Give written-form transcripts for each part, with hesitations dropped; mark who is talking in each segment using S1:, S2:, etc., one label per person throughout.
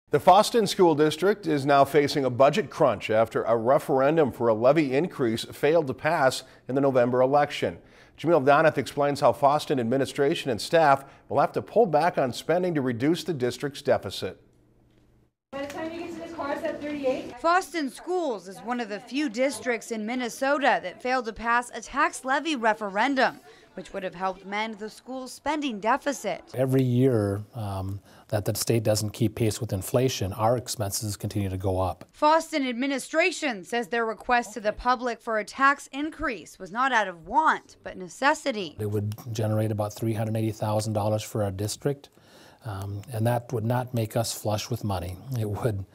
S1: The Fosston School District is now facing a budget crunch after a referendum for a levy increase failed to pass in the November election. Jamil Doneth explains how Fosston administration and staff will have to pull back on spending to reduce the district's deficit.
S2: By the time you get to the cars at 38.
S3: Fosston Schools is one of the few districts in Minnesota that failed to pass a tax levy referendum, which would have helped mend the school's spending deficit.
S4: Every year that the state doesn't keep pace with inflation, our expenses continue to go up.
S3: Fosston administration says their request to the public for a tax increase was not out of want, but necessity.
S4: It would generate about $380,000 for our district. And that would not make us flush with money. It would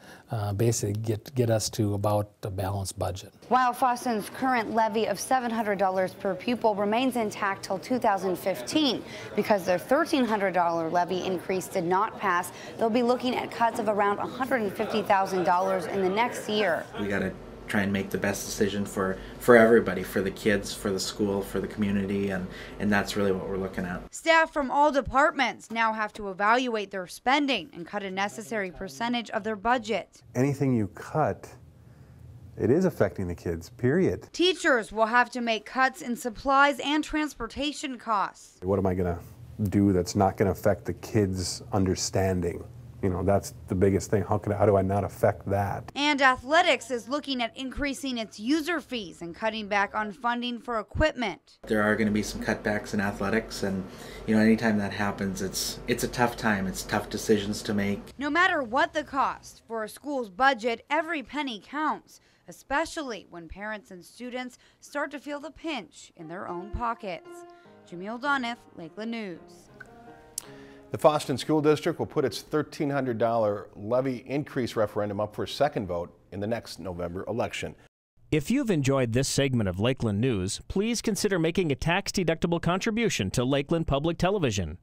S4: basically get us to about a balanced budget.
S5: While Fosston's current levy of $700 per pupil remains intact till 2015, because their $1,300 levy increase did not pass, they'll be looking at cuts of around $150,000 in the next year.
S6: We got to try and make the best decision for everybody, for the kids, for the school, for the community, and that's really what we're looking at.
S3: Staff from all departments now have to evaluate their spending and cut a necessary percentage of their budget.
S7: Anything you cut, it is affecting the kids, period.
S3: Teachers will have to make cuts in supplies and transportation costs.
S7: What am I going to do that's not going to affect the kids' understanding? You know, that's the biggest thing. How do I not affect that?
S3: And athletics is looking at increasing its user fees and cutting back on funding for equipment.
S6: There are going to be some cutbacks in athletics, and anytime that happens, it's a tough time. It's tough decisions to make.
S3: No matter what the cost, for a school's budget, every penny counts, especially when parents and students start to feel the pinch in their own pockets. Jamil Doneth, Lakeland News.
S1: The Fosston School District will put its $1,300 levy increase referendum up for a second vote in the next November election.
S8: If you've enjoyed this segment of Lakeland News, please consider making a tax-deductible contribution to Lakeland Public Television.